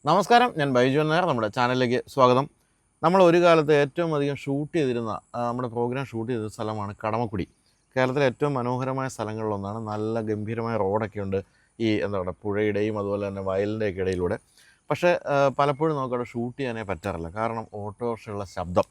നമസ്കാരം, ഞാൻ ബൈജു നായർ. നമ്മുടെ ചാനലിലേക്ക് സ്വാഗതം. നമ്മൾ ഒരു കാലത്ത് ഏറ്റവും അധികം ഷൂട്ട് ചെയ്തിരുന്ന നമ്മുടെ പ്രോഗ്രാം ഷൂട്ട് ചെയ്ത സ്ഥലമാണ് കടമക്കുടി. കേരളത്തിലെ ഏറ്റവും മനോഹരമായ സ്ഥലങ്ങളിലൊന്നാണ്. നല്ല ഗംഭീരമായ റോഡൊക്കെ ഉണ്ട് ഈ പുഴയുടെയും അതുപോലെ തന്നെ വയലിൻ്റെയൊക്കെ ഇടയിലൂടെ. പക്ഷേ പലപ്പോഴും നമുക്കവിടെ ഷൂട്ട് ചെയ്യാനേ പറ്റാറില്ല. കാരണം ഓട്ടോറിക്ഷകളുടെ ശബ്ദം.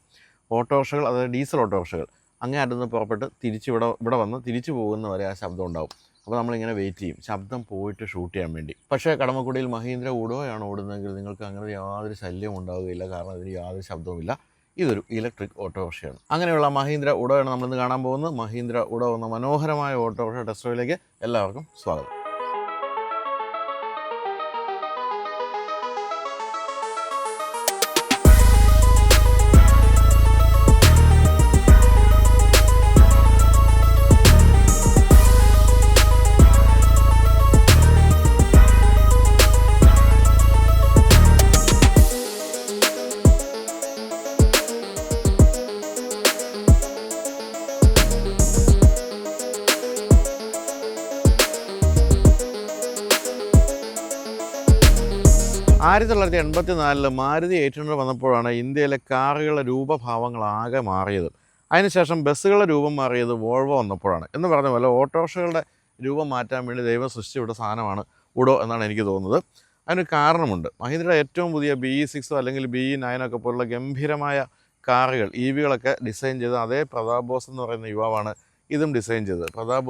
ഓട്ടോറിക്ഷകൾ, അതായത് ഡീസൽ ഓട്ടോറിക്ഷകൾ അങ്ങേ അറ്റത്ത് പുറപ്പെട്ട് ഇവിടെ വന്ന് തിരിച്ചു പോകുന്നവരെ ആ ശബ്ദം ഉണ്ടാവും. അപ്പോൾ നമ്മളിങ്ങനെ വെയിറ്റ് ചെയ്യും, ശബ്ദം പോയിട്ട് ഷൂട്ട് ചെയ്യാൻ വേണ്ടി. പക്ഷേ കടമക്കുടിയിൽ മഹീന്ദ്ര ഉഡോയാണ് ഓടുന്നതെങ്കിൽ നിങ്ങൾക്ക് അങ്ങനെ യാതൊരു ശല്യവും ഉണ്ടാവുകയില്ല. കാരണം ഇതിന് യാതൊരു ശബ്ദവുമില്ല. ഇതൊരു ഇലക്ട്രിക് ഓട്ടോറിക്ഷയാണ്. അങ്ങനെയുള്ള മഹീന്ദ്ര ഉഡോയാണ് നമ്മളിന്ന് കാണാൻ പോകുന്നത്. മഹീന്ദ്ര ഉഡോ എന്ന മനോഹരമായ ഓട്ടോറിക്ഷ ടെസ്റ്റ് ഡ്രൈവിലേക്ക് എല്ലാവർക്കും സ്വാഗതം. 1984 മാരുതി 800 വന്നപ്പോഴാണ് ഇന്ത്യയിലെ കാറുകളുടെ രൂപഭാവങ്ങളാകെ മാറിയത്. അതിനുശേഷം ബസ്സുകളുടെ രൂപം മാറിയത് വോൾവോ വന്നപ്പോഴാണ്. എന്ന് പറഞ്ഞ പോലെ ഓട്ടോറിക്ഷകളുടെ രൂപം മാറ്റാൻ വേണ്ടി ദൈവം സൃഷ്ടിച്ച സാധനമാണ് ഉഡോ എന്നാണ് എനിക്ക് തോന്നുന്നത്. അതിനൊരു കാരണമുണ്ട്. മഹീന്ദ്ര ഏറ്റവും പുതിയ BE6 അല്ലെങ്കിൽ BE9 ഒക്കെ പോലുള്ള ഗംഭീരമായ കാറുകൾ, EVകളൊക്കെ ഡിസൈൻ ചെയ്ത അതേ പ്രതാപ് ബോസ് എന്ന് പറയുന്ന യുവാവാണ് ഇതും ഡിസൈൻ ചെയ്തത്. പ്രതാപ്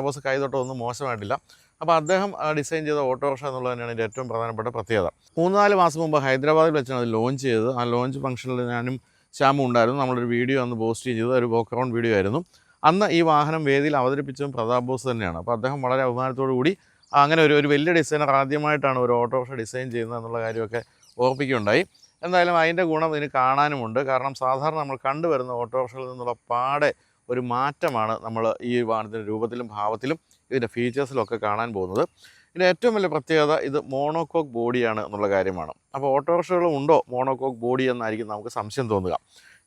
ബോസ് കൈതൊട്ടൊന്നും മോശമായിട്ടില്ല. അപ്പോൾ അദ്ദേഹം ഡിസൈൻ ചെയ്ത ഓട്ടോറിക്ഷ എന്നുള്ളത് തന്നെയാണ് ഇതിൻ്റെ ഏറ്റവും പ്രധാനപ്പെട്ട പ്രത്യേകത. 3-4 മാസം മുമ്പ് ഹൈദരാബാദിൽ വെച്ചാണ് അത് ലോഞ്ച് ചെയ്തത്. ആ ലോഞ്ച് ഫംഗ്ഷനിൽ ഞാനും ശ്യാമും ഉണ്ടായിരുന്നു. നമ്മളൊരു വീഡിയോ അന്ന് പോസ്റ്റ് ചെയ്തത് ഒരു വോക്കറൗണ്ട് വീഡിയോ ആയിരുന്നു. അന്ന് ഈ വാഹനം വേദിയിൽ അവതരിപ്പിച്ചതും പ്രതാപ് ബോസ് തന്നെയാണ്. അപ്പോൾ അദ്ദേഹം വളരെ അഭിമാനത്തോടു കൂടി അങ്ങനെ ഒരു വലിയ ഡിസൈനർ ആദ്യമായിട്ടാണ് ഒരു ഓട്ടോറിക്ഷ ഡിസൈൻ ചെയ്യുന്നത് എന്നുള്ള കാര്യമൊക്കെ ഓർപ്പിക്കുകയുണ്ടായി. എന്തായാലും അതിൻ്റെ ഗുണം ഇതിന് കാണാനുമുണ്ട്. കാരണം സാധാരണ നമ്മൾ കണ്ടുവരുന്ന ഓട്ടോറിക്ഷകളിൽ നിന്നുള്ള പാടെ ഒരു മാറ്റമാണ് നമ്മൾ ഈ വാഹനത്തിൻ്റെ രൂപത്തിലും ഭാവത്തിലും ഇതിൻ്റെ ഫീച്ചേഴ്സിലൊക്കെ കാണാൻ പോകുന്നത്. ഇതിൻ്റെ ഏറ്റവും വലിയ പ്രത്യേകത ഇത് മോണോകോക്ക് ബോഡിയാണ് എന്നുള്ള കാര്യമാണ്. അപ്പോൾ ഓട്ടോറിക്ഷകളും ഉണ്ടോ മോണോകോക്ക് ബോഡി എന്നായിരിക്കും നമുക്ക് സംശയം തോന്നുക.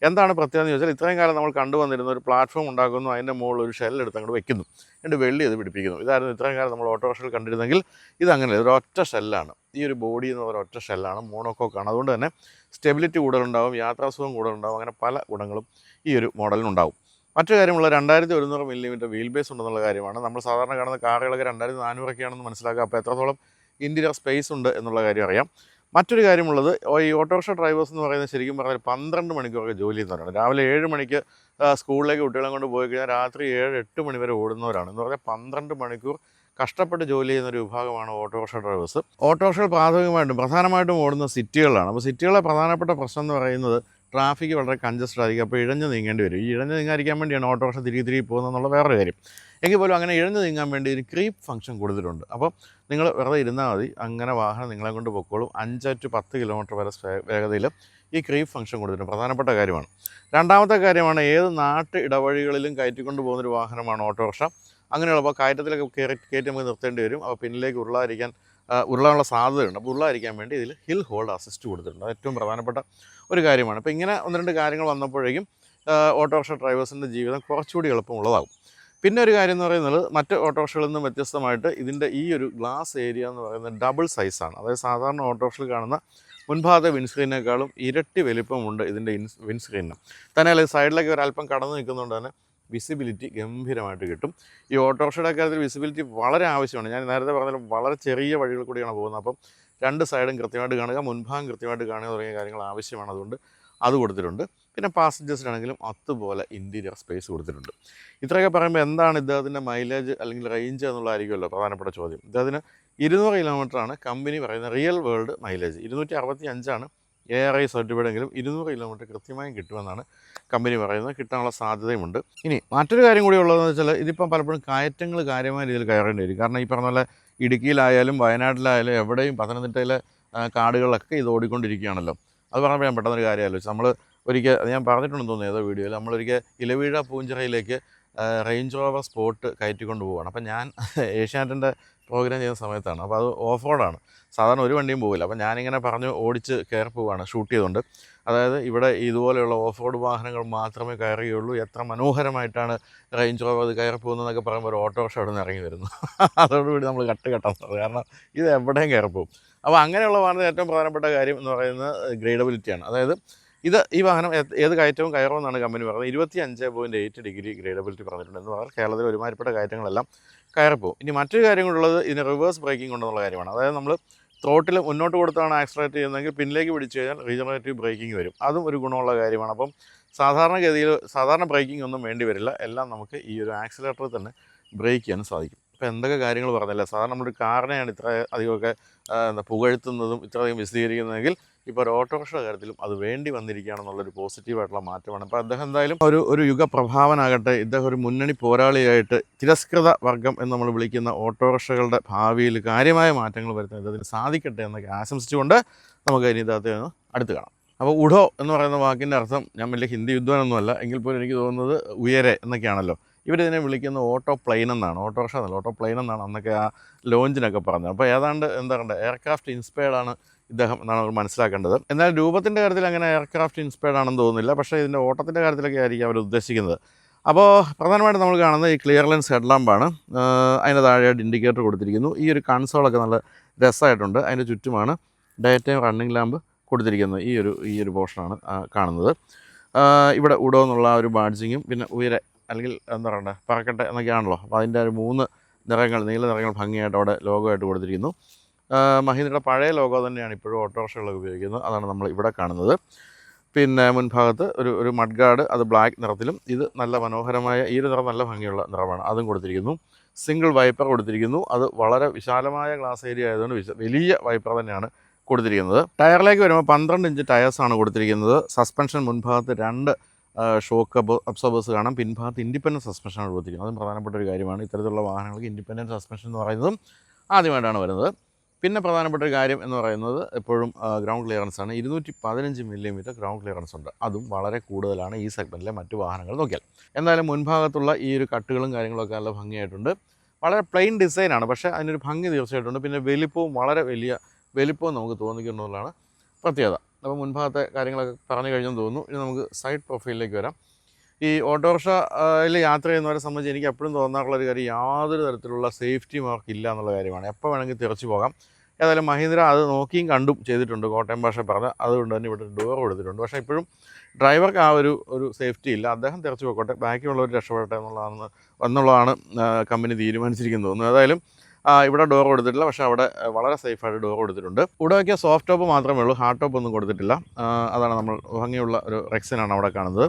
എന്താണ് പ്രത്യേകത എന്ന് ചോദിച്ചാൽ, ഇത്രയും കാലം നമ്മൾ കണ്ടുവന്നിരുന്ന ഒരു പ്ലാറ്റ്ഫോം ഉണ്ടാക്കുന്നു, അതിൻ്റെ മുകളിൽ ഒരു ഷെല്ലെടുത്ത് അങ്ങോട്ട് വെക്കുന്നു, എന്നിട്ട് വെള്ളി ഇത് പിടിപ്പിക്കുന്നു. ഇതായിരുന്നു ഇത്രയും കാലം നമ്മൾ ഓട്ടോറിക്ഷകൾ കണ്ടിരുന്നെങ്കിൽ. ഇതങ്ങനെ ഒരു ഒറ്റ ഷെല്ലാണ്. ഈ ഒരു ബോഡി എന്ന് പറയുന്ന ഒറ്റ ഷെല്ലാണ്, മോണോകോക്കാണ്. അതുകൊണ്ട് തന്നെ സ്റ്റെബിലിറ്റി കൂടുതലുണ്ടാവും, യാത്രാസുഖം കൂടുതലുണ്ടാവും, അങ്ങനെ പല ഗുണങ്ങളും ഈ ഒരു മോഡലിനുണ്ടാവും. മറ്റൊരു കാര്യമുള്ള 2100 മില്ലിമീറ്റർ വീൽ ബേസ് ഉണ്ടെന്നുള്ള കാര്യമാണ്. നമ്മൾ സാധാരണ കാണുന്ന കാറുകളൊക്കെ 2400 മനസ്സിലാക്കുക. അപ്പോൾ എത്രത്തോളം ഇൻറ്റീരിയർ സ്പേസ് ഉണ്ട് എന്നുള്ള കാര്യം അറിയാം. മറ്റൊരു കാര്യമുള്ളത്, ഈ ഓട്ടോറിക്ഷ ഡ്രൈവേഴ്സ് എന്ന് പറയുന്നത് ശരിക്കും പറഞ്ഞാൽ 12 മണിക്കൂറൊക്കെ ജോലി ചെയ്യുന്നവരാണ്. രാവിലെ 7 മണിക്ക് സ്കൂളിലേക്ക് കുട്ടികളെ കൊണ്ട് പോയി കഴിഞ്ഞാൽ രാത്രി 7-8 മണി വരെ ഓടുന്നവരാണ്. എന്ന് പറഞ്ഞാൽ 12 മണിക്കൂർ കഷ്ടപ്പെട്ട് ജോലി ചെയ്യുന്ന ഒരു വിഭാഗമാണ് ഓട്ടോറിക്ഷ ഡ്രൈവേഴ്സ്. ഓട്ടോറിക്ഷകൾ പ്രധാനമായിട്ടും ഓടുന്ന സിറ്റികളിലാണ്. അപ്പോൾ സിറ്റികളിലെ പ്രധാനപ്പെട്ട പ്രശ്നം എന്ന് പറയുന്നത് ട്രാഫിക് വളരെ കൺജസ്റ്റഡ് ആയിരിക്കും. അപ്പോൾ ഇഴഞ്ഞ് നീങ്ങേണ്ടി വരും. ഈ ഇഴഞ്ഞ് നീങ്ങാതിരിക്കാൻ വേണ്ടിയാണ് ഓട്ടോറിക്ഷ തിരികെ പോകുന്നതെന്നുള്ള വേറൊരു കാര്യം. എങ്കിൽ പോലും അങ്ങനെ ഇഴഞ്ഞ് നീങ്ങാൻ വേണ്ടി ഒരു ക്രീപ്പ് ഫംഗ്ഷൻ കൊടുത്തിട്ടുണ്ട്. അപ്പോൾ നിങ്ങൾ വെറുതെ ഇരുന്നാൽ മതി, അങ്ങനെ വാഹനം നിങ്ങളെ കൊണ്ട് പൊക്കോളും. 5-10 കിലോമീറ്റർ വരെ വേഗതയിൽ ഈ ക്രീപ്പ് ഫംഗ്ഷൻ കൊടുത്തിട്ടുണ്ട്. പ്രധാനപ്പെട്ട കാര്യമാണ്. രണ്ടാമത്തെ കാര്യമാണ്, ഏത് നാട്ട് ഇടവഴികളിലും കയറ്റിക്കൊണ്ട് പോകുന്നൊരു വാഹനമാണ് ഓട്ടോറിക്ഷ. അങ്ങനെയുള്ളപ്പോൾ കയറ്റത്തിലൊക്കെ കയറ്റി നമുക്ക് നിർത്തേണ്ടി വരും. അപ്പോൾ പിന്നിലേക്ക് ഉരുളാനുള്ള സാധ്യതയുണ്ട്. അപ്പോൾ ഉരുളാതിരിക്കാൻ വേണ്ടി ഇതിൽ ഹിൽ ഹോൾഡ് അസിസ്റ്റ് കൊടുത്തിട്ടുണ്ട്. അത് ഏറ്റവും പ്രധാനപ്പെട്ട ഒരു കാര്യമാണ്. അപ്പോൾ ഇങ്ങനെ 1-2 കാര്യങ്ങൾ വന്നപ്പോഴേക്കും ഓട്ടോറിക്ഷ ഡ്രൈവേഴ്സിൻ്റെ ജീവിതം കുറച്ചുകൂടി എളുപ്പമുള്ളതാകും. പിന്നെ ഒരു കാര്യം എന്ന് പറയുന്നത്, മറ്റ് ഓട്ടോറിക്ഷകളിൽ നിന്നും വ്യത്യസ്തമായിട്ട് ഇതിൻ്റെ ഈ ഒരു ഗ്ലാസ് ഏരിയ എന്ന് പറയുന്നത് ഡബിൾ സൈസാണ്. അതായത് സാധാരണ ഓട്ടോറിക്ഷയിൽ കാണുന്ന മുൻഭാഗത്തെ വിൻസ്ക്രീനേക്കാളും ഇരട്ടി വലിപ്പമുണ്ട് ഇതിൻ്റെ വിൻസ്ക്രീനിന്. തന്നെയല്ല സൈഡിലേക്ക് ഒരല്പം കടന്നു നിൽക്കുന്നതുകൊണ്ട് തന്നെ വിസിബിലിറ്റി ഗംഭീരമായിട്ട് കിട്ടും. ഈ ഓട്ടോറിക്ഷയുടെ കാര്യത്തിൽ വിസിബിലിറ്റി വളരെ ആവശ്യമാണ്. ഞാൻ നേരത്തെ പറഞ്ഞാലും വളരെ ചെറിയ വഴികൾ കൂടിയാണ് പോകുന്നത്. അപ്പം 2 സൈഡും കൃത്യമായിട്ട് കാണുക, മുൻഭാഗം കൃത്യമായിട്ട് കാണുക തുടങ്ങിയ കാര്യങ്ങൾ ആവശ്യമാണ്. അതുകൊണ്ട് അത് കൊടുത്തിട്ടുണ്ട്. പിന്നെ പാസഞ്ചേഴ്സിനാണെങ്കിലും അതുപോലെ ഇൻറ്റീരിയർ സ്പേസ് കൊടുത്തിട്ടുണ്ട്. ഇത്രയൊക്കെ പറയുമ്പോൾ എന്താണ് ഇദ്ദേഹത്തിൻ്റെ മൈലേജ് അല്ലെങ്കിൽ റേഞ്ച് എന്നുള്ളതായിരിക്കുമല്ലോ പ്രധാനപ്പെട്ട ചോദ്യം. ഇദ്ദേഹത്തിന് 200 കിലോമീറ്ററാണ് കമ്പനി പറയുന്ന real world mileage. 265 ARI certified എങ്കിലും 200 കിലോമീറ്റർ കൃത്യമായും കിട്ടുമെന്നാണ് കമ്പനി പറയുന്നത്. കിട്ടാനുള്ള സാധ്യതയുമുണ്ട്. ഇനി മറ്റൊരു കാര്യം കൂടി ഉള്ളതെന്ന് വെച്ചാൽ, ഇതിപ്പം പലപ്പോഴും കയറ്റങ്ങൾ കാര്യമായ രീതിയിൽ കയറേണ്ടി വരും. കാരണം ഈ പറഞ്ഞ പോലെ ഇടുക്കിയിലായാലും വയനാട്ടിലായാലും എവിടെയും പത്തനംതിട്ടയിലെ കാടുകളിലൊക്കെ ഇത് ഓടിക്കൊണ്ടിരിക്കുകയാണല്ലോ. അത് പറഞ്ഞപ്പോൾ ഞാൻ പെട്ടെന്നൊരു കാര്യം ആലോചിച്ചു. നമ്മൾ ഒരിക്കൽ, അത് ഞാൻ പറഞ്ഞിട്ടുണ്ടെന്ന് തോന്നുന്നു ഏതോ വീഡിയോയിൽ, നമ്മളൊരിക്കൽ ഇലവീഴ പൂഞ്ചിറയിലേക്ക് റേഞ്ച് റോവർ സ്പോർട്ട് കയറ്റിക്കൊണ്ട് പോവുകയാണ്. അപ്പോൾ ഞാൻ ഏഷ്യാനെറ്റിൻ്റെ പ്രോഗ്രാം ചെയ്യുന്ന സമയത്താണ്. അപ്പോൾ അത് ഓഫ് റോഡാണ്, സാധാരണ ഒരു വണ്ടിയും പോകില്ല. അപ്പോൾ ഞാനിങ്ങനെ പറഞ്ഞു ഓടിച്ച് കയറി പോവുകയാണ് ഷൂട്ട് ചെയ്തുകൊണ്ട്. അതായത് ഇവിടെ ഇതുപോലെയുള്ള ഓഫ് റോഡ് വാഹനങ്ങൾ മാത്രമേ കയറുകയുള്ളൂ, എത്ര മനോഹരമായിട്ടാണ് റേഞ്ച് റോവർ അത് കയറി പോകുന്നതെന്നൊക്കെ പറയുമ്പോൾ ഒരു ഓട്ടോറിക്ഷ അവിടെ നിന്ന് ഇറങ്ങി വരുന്നു. അതോടുകൂടി നമ്മൾ കെട്ടാൻ സാധിക്കും, കാരണം ഇത് എവിടെയും കയറി പോകും. അപ്പോൾ അങ്ങനെയുള്ള വാഹനത്തിന് ഏറ്റവും പ്രധാനപ്പെട്ട കാര്യം എന്ന് പറയുന്നത് ഗ്രേഡബിലിറ്റിയാണ്. അതായത് ഈ വാഹനം ഏത് കയറ്റവും കയറുമെന്നാണ് കമ്പനി പറയുന്നത്. 25.8 ഡിഗ്രി ഗ്രേഡബിലിറ്റി പറഞ്ഞിട്ടുണ്ട് എന്ന് പറഞ്ഞാൽ കേരളത്തിൽ ഒരുമാതിരിപ്പെട്ട കയറ്റങ്ങളെല്ലാം കയറിപ്പോവും. ഇനി മറ്റൊരു കാര്യം കൊണ്ടുള്ളത് ഇതിന് റിവേഴ്സ് ബ്രേക്കിംഗ് ഉണ്ടെന്നുള്ള കാര്യമാണ്. അതായത് നമ്മൾ ത്രോട്ടിൽ മുന്നോട്ട് കൊടുത്താണ് ആക്സിലറേറ്റ് ചെയ്യുന്നതെങ്കിൽ പിന്നിലേക്ക് പിടിച്ചു കഴിഞ്ഞാൽ റീജനറേറ്റീവ് ബ്രേക്കിംഗ് വരും. അതും ഒരു ഗുണമുള്ള കാര്യമാണ്. അപ്പം സാധാരണ ബ്രേക്കിംഗ് ഒന്നും വേണ്ടി വരില്ല, എല്ലാം നമുക്ക് ഈ ഒരു ആക്സിലേറ്ററിൽ തന്നെ ബ്രേക്ക് ചെയ്യാൻ സാധിക്കും. ഇപ്പോൾ എന്തൊക്കെ കാര്യങ്ങൾ പറഞ്ഞില്ല, സാധാരണ നമ്മളൊരു കാറിനെയാണ് ഇത്ര അധികമൊക്കെ പുകഴ്ത്തുന്നതും ഇത്രയധികം വിശദീകരിക്കുന്നതെങ്കിൽ ഇപ്പോൾ ഒരു ഓട്ടോറിക്ഷയുടെ കാര്യത്തിലും അത് വേണ്ടി വന്നിരിക്കുകയാണെന്നുള്ളൊരു പോസിറ്റീവായിട്ടുള്ള മാറ്റമാണ്. അപ്പോൾ അദ്ദേഹം എന്തായാലും ഒരു യുഗപ്രഭാവനാകട്ടെ. ഇദ്ദേഹം ഒരു മുന്നണി പോരാളിയായിട്ട് തിരസ്കൃത വർഗം എന്ന് നമ്മൾ വിളിക്കുന്ന ഓട്ടോറിക്ഷകളുടെ ഭാവിയിൽ കാര്യമായ മാറ്റങ്ങൾ വരുത്താൻ ഇതിന് സാധിക്കട്ടെ എന്നൊക്കെ ആശംസിച്ചുകൊണ്ട് നമുക്ക് ഇനി ഇദ്ദേഹത്തെ അടുത്ത് കാണാം. അപ്പോൾ ഉഡോ എന്ന് പറയുന്ന വാക്കിൻ്റെ അർത്ഥം, ഞാൻ വലിയ ഹിന്ദി വിദ്വാനൊന്നുമല്ല എങ്കിൽ പോലും എനിക്ക് തോന്നുന്നത് ഉയരെ എന്നൊക്കെയാണല്ലോ. ഇവരിതിനെ വിളിക്കുന്ന ഓട്ടോ പ്ലെയിൻ എന്നാണ്, ഓട്ടോറിക്ഷ എന്നല്ല, ഓട്ടോ പ്ലെയിൻ എന്നാണ് അന്നൊക്കെ ആ ലോഞ്ചിനൊക്കെ പറഞ്ഞത്. അപ്പോൾ ഏതാണ്ട് എന്താ പറയുക, എയർക്രാഫ്റ്റ് ഇൻസ്പയർഡാണ് ഇദ്ദേഹം എന്നാണ് നമ്മൾ മനസ്സിലാക്കേണ്ടത്. എന്നാൽ രൂപത്തിൻ്റെ കാര്യത്തിൽ അങ്ങനെ എയർക്രാഫ്റ്റ് ഇൻസ്പയർഡ് ആണെന്ന് തോന്നുന്നില്ല, പക്ഷേ ഇതിൻ്റെ ഓട്ടത്തിൻ്റെ കാര്യത്തിലൊക്കെ ആയിരിക്കും അവർ ഉദ്ദേശിക്കുന്നത്. അപ്പോൾ പ്രധാനമായിട്ടും നമ്മൾ കാണുന്നത് ഈ ക്ലിയർ ലെൻസ് ഹെഡ്ലാമ്പാണ്. അതിൻ്റെ താഴെയായിട്ട് ഇൻഡിക്കേറ്റർ കൊടുത്തിരിക്കുന്നു. ഈ ഒരു കൺസോളൊക്കെ നല്ല രസമായിട്ടുണ്ട്. അതിൻ്റെ ചുറ്റുമാണ് ഡേ ടൈം റണ്ണിങ് ലാമ്പ് കൊടുത്തിരിക്കുന്നത്. ഈ ഒരു പോർഷനാണ് കാണുന്നത്. ഇവിടെ ഉഡോ എന്നുള്ള ഒരു ബാഡ്ജിങ്ങും പിന്നെ ഉയരെ അല്ലെങ്കിൽ എന്താ പറയണ്ടേ പറക്കട്ടെ എന്നൊക്കെയാണല്ലോ. അപ്പോൾ അതിൻ്റെ ഒരു 3 നിറങ്ങൾ, നീല നിറങ്ങൾ ഭംഗിയായിട്ട് അവിടെ ലോഗോ ആയിട്ട് കൊടുത്തിരിക്കുന്നു. മഹീന്ദ്രയുടെ പഴയ ലോഗോ തന്നെയാണ് ഇപ്പോഴും ഓട്ടോറിക്ഷകളൊക്കെ ഉപയോഗിക്കുന്നത്, അതാണ് നമ്മൾ ഇവിടെ കാണുന്നത്. പിന്നെ മുൻഭാഗത്ത് ഒരു മഡ് ഗാർഡ്, അത് ബ്ലാക്ക് നിറത്തിലും, ഇത് നല്ല മനോഹരമായ ഈ ഒരു നിറം നല്ല ഭംഗിയുള്ള നിറമാണ്, അതും കൊടുത്തിരിക്കുന്നു. സിംഗിൾ വൈപ്പർ കൊടുത്തിരിക്കുന്നു, അത് വളരെ വിശാലമായ ഗ്ലാസ് ഏരിയ ആയതുകൊണ്ട് വലിയ വൈപ്പർ തന്നെയാണ് കൊടുത്തിരിക്കുന്നത്. ടയറിലേക്ക് വരുമ്പോൾ 12 ഇഞ്ച് ടയേഴ്സാണ് കൊടുത്തിരിക്കുന്നത്. സസ്പെൻഷൻ മുൻഭാഗത്ത് 2 ഷോക്ക് അബ്സോർബേഴ്സ് കാണാം, പിൻഭാഗത്ത് ഇൻഡിപെൻഡൻറ്റ് സസ്പെൻഷനാണ് കൊടുത്തിരിക്കുന്നത്. അതും പ്രധാനപ്പെട്ട ഒരു കാര്യമാണ്. ഇത്തരത്തിലുള്ള വാഹനങ്ങൾക്ക് ഇൻഡിപെൻഡൻറ്റ് സസ്പെൻഷൻ എന്ന് പറയുന്നതും ആദ്യമായിട്ടാണ് വരുന്നത്. പിന്നെ പ്രധാനപ്പെട്ട ഒരു കാര്യം എന്ന് പറയുന്നത് എപ്പോഴും ഗ്രൗണ്ട് ക്ലിയറൻസ് ആണ്. 215 മില്ലിമീറ്റർ ഗ്രൗണ്ട് ക്ലിയറൻസ് ഉണ്ട്, അതും വളരെ കൂടുതലാണ് ഈ സെഗ്മെൻറ്റിലെ മറ്റു വാഹനങ്ങൾ നോക്കിയാൽ. എന്തായാലും മുൻഭാഗത്തുള്ള ഈ ഒരു കട്ടുകളും കാര്യങ്ങളൊക്കെ നല്ല ഭംഗിയായിട്ടുണ്ട്. വളരെ പ്ലെയിൻ ഡിസൈനാണ്, പക്ഷേ അതിനൊരു ഭംഗി തീർച്ചയായിട്ടുണ്ട്. പിന്നെ വലിയ വലിപ്പവും നമുക്ക് തോന്നിക്കുന്നുള്ളതാണ് പ്രത്യേകത. അപ്പോൾ മുൻഭാഗത്തെ കാര്യങ്ങളൊക്കെ പറഞ്ഞു കഴിഞ്ഞെന്ന് തോന്നുന്നു. ഇനി നമുക്ക് സൈഡ് പ്രൊഫൈലിലേക്ക് വരാം. ഈ ഓട്ടോറിക്ഷയിൽ യാത്ര ചെയ്യുന്നവരെ സംബന്ധിച്ച് എനിക്ക് എപ്പോഴും തോന്നാറുള്ളൊരു കാര്യം, യാതൊരു തരത്തിലുള്ള സേഫ്റ്റി മാർക്ക് ഇല്ല എന്നുള്ള കാര്യമാണ്. എപ്പോൾ വേണമെങ്കിൽ തിരച്ചു പോകാം. ഏതായാലും മഹീന്ദ്ര അത് നോക്കിയും കണ്ടും ചെയ്തിട്ടുണ്ട്, കോട്ടയം ഭാഷ പറഞ്ഞ്. അതുകൊണ്ട് തന്നെ ഇവിടെ ഡോർ കൊടുത്തിട്ടുണ്ട്. പക്ഷേ ഇപ്പോഴും ഡ്രൈവർക്ക് ആ ഒരു സേഫ്റ്റി ഇല്ല. അദ്ദേഹം തിരച്ചു പോയിക്കോട്ടെ, ബാക്കിയുള്ളവർ രക്ഷപ്പെടട്ടെ എന്നുള്ളതാണ് കമ്പനി തീരുമാനിച്ചിരിക്കുന്നത് തോന്നുന്നു. ഏതായാലും ഇവിടെ ഡോർ കൊടുത്തിട്ടില്ല, പക്ഷേ അവിടെ വളരെ സേഫായിട്ട് ഡോർ കൊടുത്തിട്ടുണ്ട്. ഇവിടെയൊക്കെ സോഫ്റ്റ് ടോപ്പ് മാത്രമേ ഉള്ളൂ, ഹാർഡ് ടോപ്പ് ഒന്നും കൊടുത്തിട്ടില്ല. അതാണ് നമ്മൾ ഭംഗിയുള്ള ഒരു റെക്സിനാണ് അവിടെ കാണുന്നത്.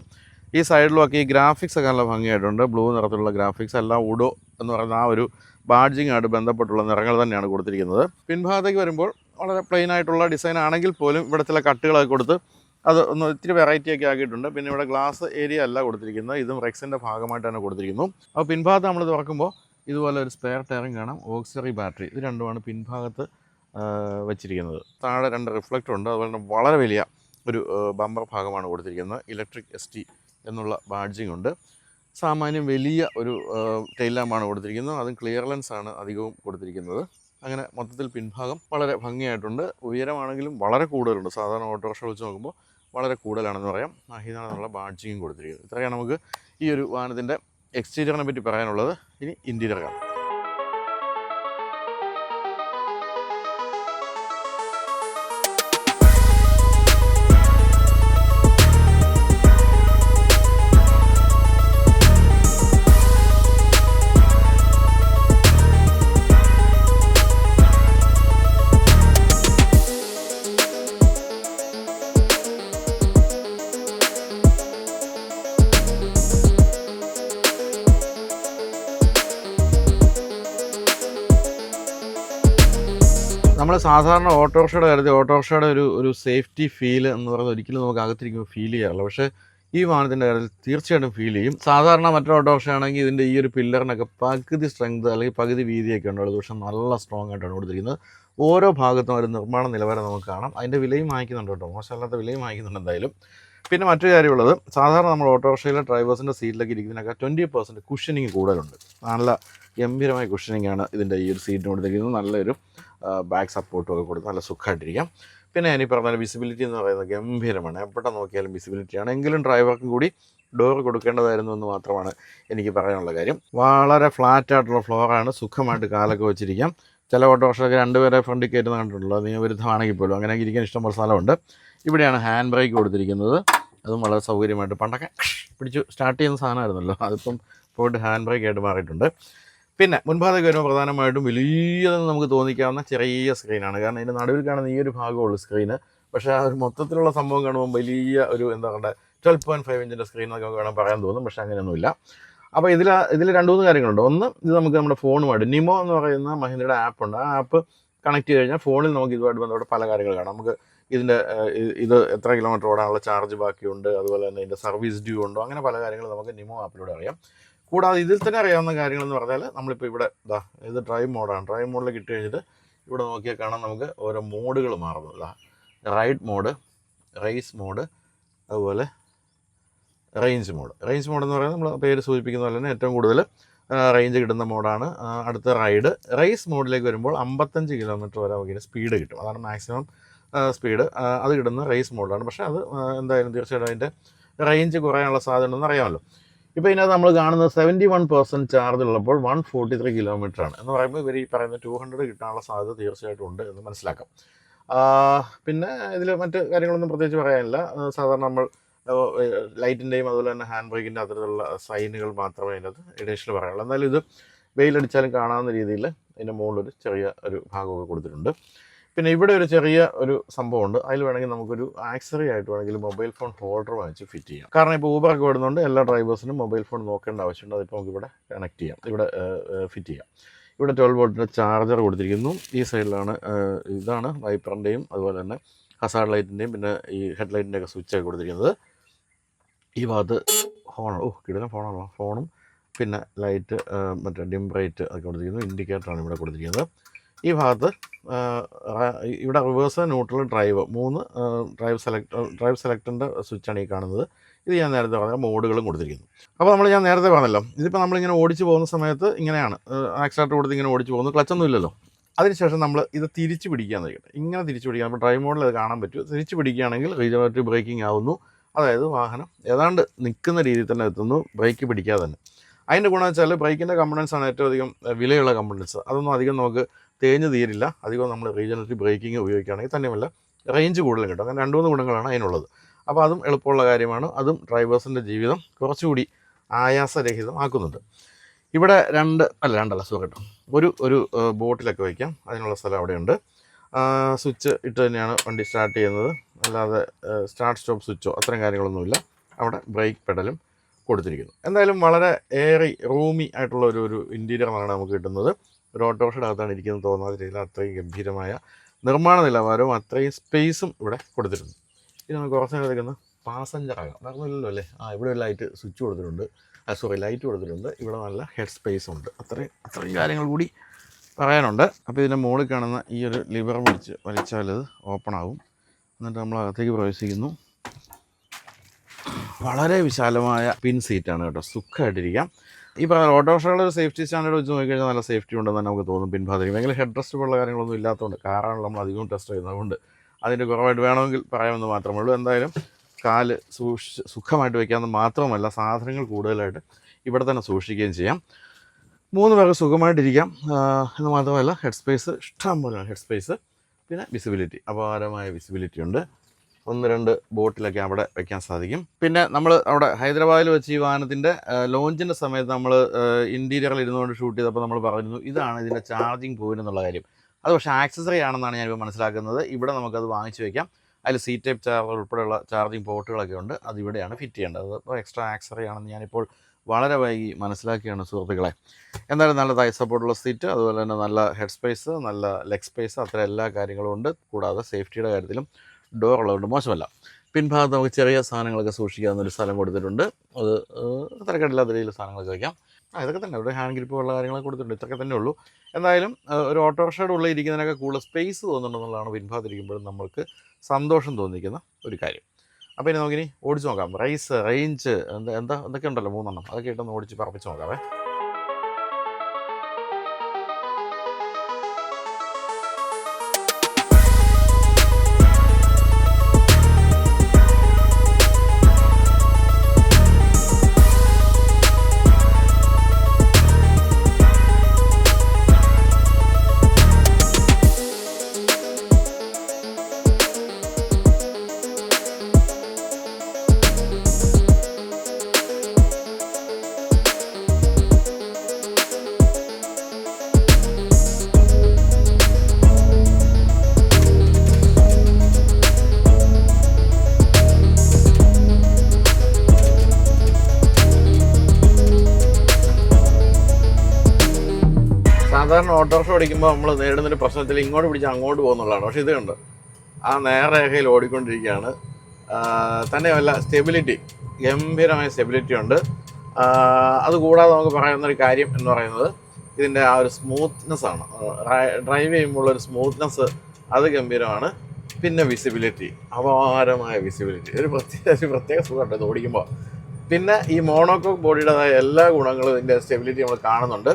ഈ സൈഡിലുമൊക്കെ ഈ ഗ്രാഫിക്സ് ഒക്കെ നല്ല ഭംഗിയായിട്ടുണ്ട്. ബ്ലൂ നിറത്തിലുള്ള ഗ്രാഫിക്സ്, എല്ലാം ഉഡോ എന്ന് പറയുന്ന ആ ഒരു ബാഡ്ജിങ്ങായിട്ട് ബന്ധപ്പെട്ടുള്ള നിറങ്ങൾ തന്നെയാണ് കൊടുത്തിരിക്കുന്നത്. പിൻഭാഗത്തേക്ക് വരുമ്പോൾ വളരെ പ്ലെയിൻ ആയിട്ടുള്ള ഡിസൈൻ ആണെങ്കിൽ പോലും ഇവിടെ ചില കട്ടുകളൊക്കെ കൊടുത്ത് അത് ഒന്ന് ഇത്തിരി വെറൈറ്റിയൊക്കെ ആക്കിയിട്ടുണ്ട്. പിന്നെ ഇവിടെ ഗ്ലാസ് ഏരിയ അല്ല കൊടുത്തിരിക്കുന്നത്, ഇതും റെക്സിൻ്റെ ഭാഗമായിട്ട് തന്നെ കൊടുത്തിരിക്കുന്നു. അപ്പോൾ പിൻഭാഗത്ത് നമ്മൾ തുറക്കുമ്പോൾ ഇതുപോലെ ഒരു സ്പെയർ ടയറിങ് കാണാം, ഓക്സിലറി ബാറ്ററി, ഇത് രണ്ടുമാണ് പിൻഭാഗത്ത് വെച്ചിരിക്കുന്നത്. താഴെ 2 റിഫ്ലക്ടർ ഉണ്ട്. അതുപോലെ തന്നെ വളരെ വലിയ ഒരു ബമ്പർ ഭാഗമാണ് കൊടുത്തിരിക്കുന്നത്. ഇലക്ട്രിക് ST എന്നുള്ള ബാഡ്ജിങ് ഉണ്ട്. സാമാന്യം വലിയ ഒരു ടെയിൽ ലാമ്പാണ് കൊടുത്തിരിക്കുന്നത്, അതും ക്ലിയർ ലെൻസ് ആണ് അധികവും കൊടുത്തിരിക്കുന്നത്. അങ്ങനെ മൊത്തത്തിൽ പിൻഭാഗം വളരെ ഭംഗിയായിട്ടുണ്ട്. ഉയരമാണെങ്കിലും വളരെ കൂടുതലുണ്ട്, സാധാരണ ഓട്ടോറിക്ഷ വെച്ച് നോക്കുമ്പോൾ വളരെ കൂടുതലാണെന്ന് പറയാം. മഹീന്ദ്രന്നുള്ള ബാഡ്ജിങ്ങും കൊടുത്തിരിക്കുന്നത്. ഇത്രയാണ് നമുക്ക് ഈ ഒരു വാഹനത്തിൻ്റെ എക്സ്റ്റീരിയറിനെ പറ്റി പറയാനുള്ളത്. ഇനി ഇൻറ്റീരിയർ കാണാം. നമ്മൾ സാധാരണ ഓട്ടോറിക്ഷയുടെ കാര്യത്തിൽ ഓട്ടോറിക്ഷയുടെ ഒരു സേഫ്റ്റി ഫീൽ എന്ന് പറയുന്നത് ഒരിക്കലും നമുക്ക് അകത്തിരിക്കുമ്പോൾ ഫീൽ ചെയ്യാറില്ല. പക്ഷേ ഈ വാഹനത്തിൻ്റെ കാര്യത്തിൽ തീർച്ചയായിട്ടും ഫീൽ ചെയ്യും. സാധാരണ മറ്റൊരു ഓട്ടോറിക്ഷ ആണെങ്കിൽ ഇതിൻ്റെ ഈ ഒരു പില്ലറിനൊക്കെ പകുതി സ്ട്രെങ്ത് അല്ലെങ്കിൽ പകുതി വീതിയൊക്കെ ഉണ്ടാവുള്ളൂ, പക്ഷേ നല്ല സ്ട്രോങ് ആയിട്ടാണ് കൊടുത്തിരിക്കുന്നത്. ഓരോ ഭാഗത്തും ഒരു നിർമ്മാണ നിലവാരം നമുക്ക് കാണാം. അതിൻ്റെ വിലയും വാങ്ങിക്കുന്നുണ്ട് കേട്ടോ, മോശമല്ലാത്ത വിലയും വാങ്ങിക്കുന്നുണ്ട് എന്തായാലും. പിന്നെ മറ്റൊരു കാര്യമുള്ളത്, സാധാരണ നമ്മൾ ഓട്ടോറിക്ഷയിലെ ഡ്രൈവേഴ്സിൻ്റെ സീറ്റിലൊക്കെ ഇരിക്കുന്നതിനൊക്കെ 20% കുഷനിങ് കൂടുതലുണ്ട്. നല്ല ഗംഭീരമായ കുഷനിങ് ആണ് ഇതിൻ്റെ ഈ ഒരു സീറ്റിന് കൊടുത്തിരിക്കുന്നത്. നല്ലൊരു ബാക്ക് സപ്പോർട്ടും ഒക്കെ കൊടുത്ത് നല്ല സുഖമായിട്ടിരിക്കാം. പിന്നെ ഇനി പറഞ്ഞാൽ വിസിബിലിറ്റി എന്ന് പറയുന്നത് ഗംഭീരമാണ്. എവിടെ നോക്കിയാലും വിസിബിലിറ്റിയാണ്. എങ്കിലും ഡ്രൈവർക്കും കൂടി ഡോർ കൊടുക്കേണ്ടതായിരുന്നു എന്ന് മാത്രമാണ് എനിക്ക് പറയാനുള്ള കാര്യം. വളരെ ഫ്ലാറ്റായിട്ടുള്ള ഫ്ലോറാണ്, സുഖമായിട്ട് കാലൊക്കെ വെച്ചിരിക്കാം. ചില ഓട്ടോറിക്ഷയൊക്കെ 2 പേരെ ഫ്രണ്ടിൽ കയറ്റുന്ന കണ്ടിട്ടുള്ളൂ, നിയമവിരുദ്ധമാണെങ്കിൽ പോലും. അങ്ങനെ ഇരിക്കാൻ ഇഷ്ടംപോലെ സ്ഥലമുണ്ട്. ഇവിടെയാണ് ഹാൻഡ് ബ്രേക്ക് കൊടുത്തിരിക്കുന്നത്. അതും വളരെ സൗകര്യമായിട്ട്. പണ്ടൊക്കെ പിടിച്ച് സ്റ്റാർട്ട് ചെയ്യുന്ന സാധനമായിരുന്നല്ലോ, അതിപ്പം പോയിട്ട് ഹാൻഡ് ബ്രേക്ക് ആയിട്ട് മാറിയിട്ടുണ്ട്. പിന്നെ മുൻഭാഗത്തേക്ക് വരുമ്പോൾ പ്രധാനമായിട്ടും വലിയതെന്ന് നമുക്ക് തോന്നിക്കാവുന്ന ചെറിയ സ്ക്രീനാണ്. കാരണം ഇതിൻ്റെ നടുവിൽ കാണുന്ന ഈ ഒരു ഭാഗമുള്ളൂ സ്ക്രീന്. പക്ഷേ ആ ഒരു മൊത്തത്തിലുള്ള സംഭവം കാണുമ്പോൾ വലിയ ഒരു എന്താ പറയുക 12.5 ഇഞ്ചിൻ്റെ സ്ക്രീൻ എന്നൊക്കെ വേണം പറയാൻ തോന്നും. പക്ഷേ അങ്ങനെയൊന്നുമില്ല. അപ്പോൾ ഇതിൽ 2-3 കാര്യങ്ങളുണ്ട്. ഒന്ന്, ഇത് നമുക്ക് നമ്മുടെ ഫോണുമായിട്ട് നിമോ എന്ന് പറയുന്ന മഹീന്ദ്രയുടെ ആപ്പുണ്ട്. ആ ആപ്പ് കണക്ട് ചെയ്ത് കഴിഞ്ഞാൽ ഫോണിൽ നമുക്ക് ഇതുമായിട്ട് ബന്ധപ്പെട്ട പല കാര്യങ്ങൾ കാണാം. നമുക്ക് ഇതിൻ്റെ ഇത് എത്ര കിലോമീറ്റർ ഓടാനുള്ള ചാർജ് ബാക്കിയുണ്ട്, അതുപോലെ തന്നെ ഇതിൻ്റെ സർവീസ് ഡ്യൂ ഉണ്ടോ, അങ്ങനെ പല കാര്യങ്ങളും നമുക്ക് നിമോ ആപ്പിലൂടെ അറിയാം. കൂടാതെ ഇതിൽ തന്നെ അറിയാവുന്ന കാര്യങ്ങളെന്ന് പറഞ്ഞാൽ, നമ്മളിപ്പോൾ ഇവിടെ ഇത് ഡ്രൈവ് മോഡാണ്. ഡ്രൈവ് മോഡിൽ കിട്ടി കഴിഞ്ഞിട്ട് ഇവിടെ നോക്കിയാൽ കാണാം നമുക്ക് ഓരോ മോഡുകൾ മാറുന്നത്. റൈഡ് മോഡ്, റേസ് മോഡ്, അതുപോലെ റേഞ്ച് മോഡ്. റേഞ്ച് മോഡ് എന്ന് പറയുന്നത് നമ്മൾ പേര് സൂചിപ്പിക്കുന്ന പോലെ തന്നെ ഏറ്റവും കൂടുതൽ റേഞ്ച് കിട്ടുന്ന മോഡാണ്. അടുത്ത റൈഡ്. റേസ് മോഡിലേക്ക് വരുമ്പോൾ 55 കിലോമീറ്റർ വരെ നമുക്ക് സ്പീഡ് കിട്ടും. അതാണ് മാക്സിമം സ്പീഡ്. അത് കിട്ടുന്ന റേസ് മോഡാണ്. പക്ഷേ അത് എന്തായാലും തീർച്ചയായിട്ടും അതിൻ്റെ റേഞ്ച് കുറയാനുള്ള സാധ്യത ഉണ്ടെന്ന് അറിയാമല്ലോ. ഇപ്പോൾ ഇതിനകത്ത് നമ്മൾ കാണുന്നത് 71% ചാർജ് ഉള്ളപ്പോൾ 143 കിലോമീറ്റർ ആണ്. എന്ന് പറയുമ്പോൾ ഇവർ ഈ പറയുന്ന 200 കിട്ടാനുള്ള സാധ്യത തീർച്ചയായിട്ടും ഉണ്ട് എന്ന് മനസ്സിലാക്കാം. പിന്നെ ഇതിൽ മറ്റ് കാര്യങ്ങളൊന്നും പ്രത്യേകിച്ച് പറയാനില്ല. സാധാരണ നമ്മൾ ലൈറ്റിൻ്റെയും അതുപോലെ തന്നെ ഹാൻഡ് ബ്രേക്കിൻ്റെ അത്തരത്തിലുള്ള സൈനുകൾ മാത്രമേ അതിനകത്ത് എഡീഷണൽ പറയാനുള്ളൂ. എന്നാലും ഇത് വെയിലടിച്ചാലും കാണാവുന്ന രീതിയിൽ ഇതിൻ്റെ മുകളിലൊരു ചെറിയ ഒരു ഭാഗമൊക്കെ കൊടുത്തിട്ടുണ്ട്. പിന്നെ ഇവിടെ ഒരു ചെറിയ ഒരു സംഭവമുണ്ട്. അതിൽ വേണമെങ്കിൽ നമുക്കൊരു ആക്സറി ആയിട്ട് വേണമെങ്കിൽ മൊബൈൽ ഫോൺ ഹോൾഡർ വാങ്ങിച്ച് ഫിറ്റ് ചെയ്യാം. കാരണം ഇപ്പോൾ ഊബറൊക്കെ വരുന്നുണ്ട്, എല്ലാ ഡ്രൈവേഴ്സിനും മൊബൈൽ ഫോൺ നോക്കേണ്ട ആവശ്യമുണ്ട്. അതിപ്പോൾ നമുക്കിവിടെ കണക്ട് ചെയ്യാം, ഇവിടെ ഫിറ്റ് ചെയ്യാം. ഇവിടെ 12 വോൾട്ടിൻ്റെ ചാർജർ കൊടുത്തിരിക്കുന്നു. ഈ സൈഡിലാണ് ഇതാണ് വൈപ്പറിൻ്റെയും അതുപോലെ തന്നെ ഹസാർഡ് ലൈറ്റിൻ്റെയും പിന്നെ ഈ ഹെഡ് ലൈറ്റിൻ്റെയൊക്കെ സ്വിച്ചൊക്കെ കൊടുത്തിരിക്കുന്നത്. ഈ ഭാഗത്ത് കിടന്ന ഫോണാണോ, ഫോണും പിന്നെ ലൈറ്റ് മറ്റേ ഡിം ബ്രൈറ്റ് ഒക്കെ കൊടുത്തിരിക്കുന്നു. ഇൻഡിക്കേറ്ററാണ് ഇവിടെ കൊടുത്തിരിക്കുന്നത്. ഈ ഭാഗത്ത് ഇവിടെ റിവേഴ്സ്, ന്യൂട്രൽ, ഡ്രൈവ് 3 ഡ്രൈവ് സെലക്ടറിൻ്റെ സ്വിച്ചാണ് ഈ കാണുന്നത്. ഇത് ഞാൻ നേരത്തെ പറഞ്ഞ മോഡുകളും കൊടുത്തിരിക്കുന്നു. അപ്പോൾ ഞാൻ നേരത്തെ പറഞ്ഞല്ലോ, ഇതിപ്പോൾ നമ്മളിങ്ങനെ ഓടിച്ച് പോകുന്ന സമയത്ത് ഇങ്ങനെയാണ് ആക്സിലേറ്റർ കൊടുത്ത് ഇങ്ങനെ ഓടിച്ച് പോകുന്നു, ക്ലച്ചൊന്നും ഇല്ലല്ലോ. അതിനുശേഷം നമ്മൾ ഇത് തിരിച്ച് പിടിക്കാൻ കഴിയട്ടെ. ഇങ്ങനെ തിരിച്ച് പിടിക്കാൻ, അപ്പോൾ ഡ്രൈവ് മോഡിൽ അത് കാണാൻ പറ്റും. തിരിച്ച് പിടിക്കുകയാണെങ്കിൽ റീജനറേറ്റീവ് ബ്രേക്കിംഗ് ആവുന്നു. അതായത് വാഹനം ഏതാണ്ട് നിൽക്കുന്ന രീതിയിൽ തന്നെ എത്തുന്നു, ബ്രേക്ക് പിടിക്കാതെ തന്നെ. അതിൻ്റെ ഗുണം വെച്ചാൽ ബ്രേക്കിൻ്റെ കമ്പണൻസാണ് ഏറ്റവും അധികം വിലയുള്ള കമ്പണൻസ്. അതൊന്നും അധികം നമുക്ക് തേഞ്ഞ് തീരില്ല അധികം നമ്മൾ റീജനറേറ്റീവ് ബ്രേക്കിംഗ് ഉപയോഗിക്കുകയാണെങ്കിൽ. തന്നെയുമല്ല റേഞ്ച് കൂടുതലും കിട്ടും. അങ്ങനെ 2-3 ഗുണങ്ങളാണ് അതിനുള്ളത്. അപ്പോൾ അതും എളുപ്പമുള്ള കാര്യമാണ്. അതും ഡ്രൈവേഴ്സിൻ്റെ ജീവിതം കുറച്ചുകൂടി ആയാസരഹിതമാക്കുന്നുണ്ട്. ഇവിടെ ഒരു ബോട്ടിലൊക്കെ വയ്ക്കാം, അതിനുള്ള സ്ഥലം അവിടെയുണ്ട്. സ്വിച്ച് ഇട്ട് തന്നെയാണ് വണ്ടി സ്റ്റാർട്ട് ചെയ്യുന്നത്. അല്ലാതെ സ്റ്റാർട്ട് സ്റ്റോപ്പ് സ്വിച്ചോ അത്തരം കാര്യങ്ങളൊന്നുമില്ല. അവിടെ ബ്രേക്ക് പെഡലും കൊടുത്തിരിക്കുന്നു. എന്തായാലും വളരെ റൂമി ആയിട്ടുള്ള ഒരു ഇൻറ്റീരിയറാണ് നമുക്ക് കിട്ടുന്നത്. ഒരു ഓട്ടോറിക്ഷയുടെ അകത്താണ് ഇരിക്കുന്നത് തോന്നാത്ത രീതിയിൽ അത്രയും ഗംഭീരമായ നിർമ്മാണ നിലവാരവും അത്രയും സ്പേസും ഇവിടെ കൊടുത്തിട്ടുണ്ട്. ഇത് നമുക്ക് കുറച്ച് നേരം എടുക്കുന്ന പാസഞ്ചറാകാം, വേറൊന്നുമില്ലല്ലോ അല്ലേ. ഇവിടെ ഒരു ലൈറ്റ് സ്വിച്ച് കൊടുത്തിട്ടുണ്ട്, ലൈറ്റ് കൊടുത്തിട്ടുണ്ട്. ഇവിടെ നല്ല ഹെഡ് സ്പേസും ഉണ്ട്. അത്രയും കാര്യങ്ങൾ കൂടി പറയാനുണ്ട്. അപ്പോൾ ഇതിൻ്റെ മുകളിൽ കാണുന്ന ഈ ഒരു ലിവർ വലിച്ചാൽ ഇത് ഓപ്പൺ ആകും. എന്നിട്ട് നമ്മൾ അകത്തേക്ക് പ്രവേശിക്കുന്നു. വളരെ വിശാലമായ പിൻ സീറ്റാണ് കേട്ടോ, സുഖമായിട്ടിരിക്കാം. ഈ പറഞ്ഞ ഓട്ടോറിക്ഷകളുടെ ഒരു സേഫ്റ്റി സ്റ്റാൻഡേർഡ് വെച്ച് നോക്കിക്കഴിഞ്ഞാൽ നല്ല സേഫ്റ്റി ഉണ്ടെന്ന് തന്നെ നമുക്ക് തോന്നും. പിൻഭാഗത്തേക്ക് ഭയങ്കര ഹെഡ് റെസ്റ്റ് പോലുള്ള കാര്യങ്ങളൊന്നും ഇല്ലാത്തതുകൊണ്ട്, കാറാണല്ലോ നമ്മൾ അധികവും ടെസ്റ്റ് ചെയ്യുന്നതുകൊണ്ട് അതിൻ്റെ കുറവായിട്ട് വേണമെങ്കിൽ പറയാമെന്ന് മാത്രമേ ഉള്ളൂ. എന്തായാലും കാല് സുഖമായിട്ട് വയ്ക്കാമെന്ന് മാത്രമല്ല, സാധനങ്ങൾ കൂടുതലായിട്ട് ഇവിടെ തന്നെ സൂക്ഷിക്കുകയും ചെയ്യാം. 3 പേർക്ക് സുഖമായിട്ടിരിക്കാം എന്ന് മാത്രമല്ല ഹെഡ് സ്പേസ് ഇഷ്ടം പോലെയാണ്. ഹെഡ് സ്പേസ് പിന്നെ വിസിബിലിറ്റി, അപാരമായ വിസിബിലിറ്റി ഉണ്ട്. 1-2 ബോട്ടിലൊക്കെ അവിടെ വയ്ക്കാൻ സാധിക്കും. പിന്നെ നമ്മൾ അവിടെ ഹൈദരാബാദിൽ വെച്ച് ഈ വാഹനത്തിൻ്റെ ലോഞ്ചിൻ്റെ സമയത്ത് നമ്മൾ ഇൻറ്റീരിയറിൽ ഇരുന്നുകൊണ്ട് ഷൂട്ട് ചെയ്തപ്പോൾ നമ്മൾ പറഞ്ഞിരുന്നു ഇതാണ് ഇതിൻ്റെ ചാർജിങ് പോയിൻ്റ് എന്നുള്ള കാര്യം. അത് പക്ഷേ ആക്സസറി ആണെന്നാണ് ഞാനിപ്പോൾ മനസ്സിലാക്കുന്നത്. ഇവിടെ നമുക്കത് വാങ്ങിച്ച് വയ്ക്കാം. അതിൽ സി ടൈപ്പ് ചാർജർ ഉൾപ്പെടെയുള്ള ചാർജിങ് പോർട്ടുകളൊക്കെ ഉണ്ട്. അത് ഇവിടെയാണ് ഫിറ്റ് ചെയ്യേണ്ടത്. അപ്പോൾ എക്സ്ട്രാ ആക്സസറി ആണെന്ന് ഞാനിപ്പോൾ വളരെ വൈകി മനസ്സിലാക്കിയാണ് സുഹൃത്തുക്കളെ. എന്തായാലും നല്ല തൈ സപ്പോർട്ടുള്ള സീറ്റ്, അതുപോലെ തന്നെ നല്ല ഹെഡ് സ്പേസ്, നല്ല ലെഗ് സ്പേസ്, അത്ര എല്ലാ കാര്യങ്ങളും ഉണ്ട്. കൂടാതെ സേഫ്റ്റിയുടെ കാര്യത്തിലും ഡോർ ഉള്ളതുകൊണ്ട് മോശമല്ല. പിൻഭാഗത്ത് നമുക്ക് ചെറിയ സാധനങ്ങളൊക്കെ സൂക്ഷിക്കാവുന്നൊരു സ്ഥലം കൊടുത്തിട്ടുണ്ട്. അത് തിരക്കേടില്ലാത്ത രീതിയിൽ സാധനങ്ങളൊക്കെ വയ്ക്കാം. ഇതൊക്കെ തന്നെ ഇവിടെ ഹാൻഡ് ഗ്രിപ്പ് ഉള്ള കാര്യങ്ങളൊക്കെ കൊടുത്തിട്ടുണ്ട്. ഇതൊക്കെ തന്നെ ഉള്ളൂ. എന്തായാലും ഒരു ഓട്ടോറിക്ഷയുടെ ഉള്ളിൽ ഇരിക്കുന്നതിനൊക്കെ കൂടുതൽ സ്പേസ് തോന്നുന്നുണ്ടെന്നുള്ളതാണ് പിൻഭാഗത്തിരിക്കുമ്പോഴും നമ്മൾക്ക് സന്തോഷം തോന്നിക്കുന്ന ഒരു കാര്യം. അപ്പോൾ ഇനി നമുക്കിനി ഓടിച്ച് നോക്കാം. റേസ്, റേഞ്ച്, എന്തൊക്കെ ഉണ്ടല്ലോ 3 അതൊക്കെ ഇട്ടൊന്ന് ഓടിച്ച് പറപ്പിച്ച് നോക്കാവേ. സാധാരണ ഓട്ടോറിക്ഷ ഓടിക്കുമ്പോൾ നമ്മൾ നേരിടുന്നൊരു പ്രശ്നത്തിൽ ഇങ്ങോട്ട് പിടിച്ച് അങ്ങോട്ട് പോകുന്നുള്ളതാണ്. പക്ഷേ ഇത് കണ്ട് ആ നേർരേഖയിൽ ഓടിക്കൊണ്ടിരിക്കുകയാണ്. തന്നെയല്ല, സ്റ്റെബിലിറ്റി, ഗംഭീരമായ സ്റ്റെബിലിറ്റി ഉണ്ട്. അതുകൂടാതെ നമുക്ക് പറയാവുന്നൊരു കാര്യം എന്ന് പറയുന്നത് ഇതിൻ്റെ ആ ഒരു സ്മൂത്ത്നെസ്സാണ്. ഡ്രൈവ് ചെയ്യുമ്പോഴുള്ളൊരു സ്മൂത്ത്നെസ് അത് ഗംഭീരമാണ്. പിന്നെ വിസിബിലിറ്റി, അപാരമായ വിസിബിലിറ്റി, ഒരു പ്രത്യേക സുഖമുണ്ട് ഇത് ഓടിക്കുമ്പോൾ. പിന്നെ ഈ മോണോകോക്ക് ബോഡിയുടേതായ എല്ലാ ഗുണങ്ങളും ഇതിൻ്റെ സ്റ്റെബിലിറ്റി നമ്മൾ കാണുന്നുണ്ട്.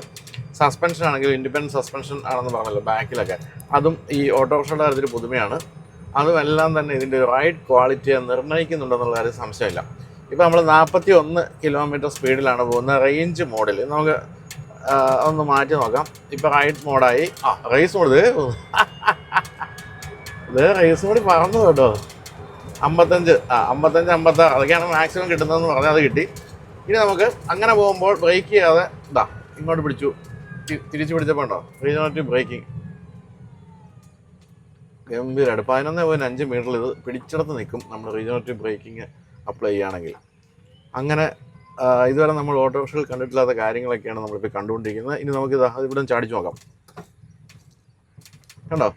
സസ്പെൻഷൻ ആണെങ്കിൽ ഇൻഡിപെൻഡൻറ്റ് സസ്പെൻഷൻ ആണെന്ന് പറഞ്ഞല്ലോ ബാക്കിലൊക്കെ, അതും ഈ ഓട്ടോറിക്ഷയുടെ കാര്യത്തിൽ പുതുമയാണ്. അതുമെല്ലാം തന്നെ ഇതിൻ്റെ ഒരു റൈഡ് ക്വാളിറ്റിയെ നിർണ്ണയിക്കുന്നുണ്ടെന്നുള്ള കാര്യം സംശയമില്ല. ഇപ്പോൾ നമ്മൾ 41 കിലോമീറ്റർ സ്പീഡിലാണ് പോകുന്നത് റേഞ്ച് മോഡിൽ. നമുക്ക് ഒന്ന് മാറ്റി നോക്കാം. ഇപ്പോൾ റൈഡ് മോഡായി. റേസ് മോഡ്, ഇത് റേസ് മോഡിൽ പറന്നു കേട്ടോ. 55, 56 അതൊക്കെയാണ് മാക്സിമം കിട്ടുന്നതെന്ന് പറഞ്ഞാൽ അത് കിട്ടി. ഇനി നമുക്ക് അങ്ങനെ പോകുമ്പോൾ ബ്രേക്ക് ചെയ്യാതെ ഇങ്ങോട്ട് പിടിച്ചു, തിരിച്ചു പിടിച്ചപ്പോൾ ഉണ്ടോ റീജനറേറ്റീവ് ബ്രേക്കിംഗ് ഗംഭീരമായിട്ട്. 11.5 മീറ്ററിൽ ഇത് പിടിച്ചെടുത്ത് നിൽക്കും നമ്മൾ റീജനറേറ്റീവ് ബ്രേക്കിംഗ് അപ്ലൈ ചെയ്യുകയാണെങ്കിൽ. അങ്ങനെ ഇതുവരെ നമ്മൾ ഓട്ടോറിക്ഷകൾ കണ്ടിട്ടില്ലാത്ത കാര്യങ്ങളൊക്കെയാണ് നമ്മളിപ്പോൾ കണ്ടുകൊണ്ടിരിക്കുന്നത്. ഇനി നമുക്ക് ഇവിടെ ചാടിച്ചു നോക്കാം. കണ്ടോ,